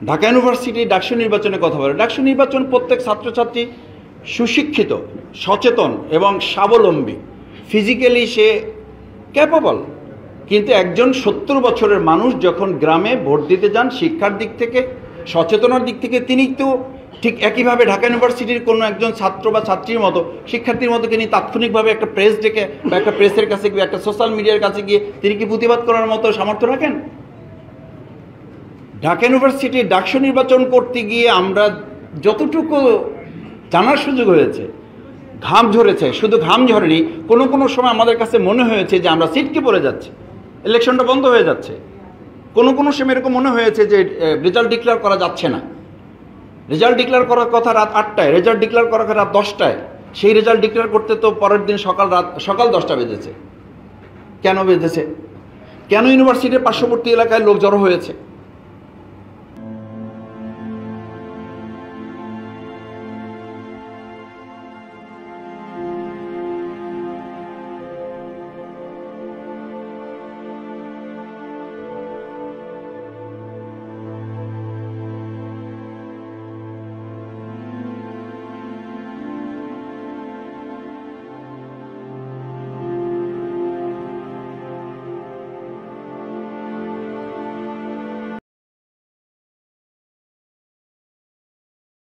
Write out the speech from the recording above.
Dhaka university DUCSU নির্বাচনের কথা বলে। ডাকসু নির্বাচন প্রত্যেক ছাত্রছাত্রী সুশিক্ষিত, সচেতন এবং স্বাবলম্বী, ফিজিক্যালি সে ক্যাপেবল, কিন্তু একজন 70 বছরের মানুষ যখন গ্রামে ভোট দিতে যান, শিক্ষার দিক থেকে, সচেতনার দিক থেকে তিনি তো ঠিক একইভাবে ঢাকা ইউনিভার্সিটির কোনো একজন ছাত্র বা ছাত্রীর মতো, শিক্ষার্থীর মতো তিনি তাৎক্ষণিকভাবে একটা প্রেস ডেকে বা একটা প্রেসের কাছে গিয়ে, একটা সোশ্যাল মিডিয়ার কাছে গিয়ে তিনি কি প্রতিবাদ করার মতো সামর্থ্য রাখেন? ঢাকা ইউনিভার্সিটি ডাকসু নির্বাচন করতে গিয়ে আমরা যতটুকু জানার সুযোগ হয়েছে, ঘাম ঝরেছে, শুধু ঘাম ঝরেনি, কোনো কোনো সময় আমাদের কাছে মনে হয়েছে যে আমরা সিটকে পড়ে যাচ্ছি, ইলেকশনটা বন্ধ হয়ে যাচ্ছে। কোনো কোনো সময় এরকম মনে হয়েছে যে রেজাল্ট ডিক্লেয়ার করা যাচ্ছে না। রেজাল্ট ডিক্লেয়ার করার কথা রাত 8টায়, রেজাল্ট ডিক্লেয়ার করার কথা রাত 10টায়। সেই রেজাল্ট ডিক্লেয়ার করতে তো পরের দিন সকাল 10টা বেজেছে। কেন বেজেছে? কেন ইউনিভার্সিটির পার্শ্ববর্তী এলাকায় লোক জড়ো হয়েছে?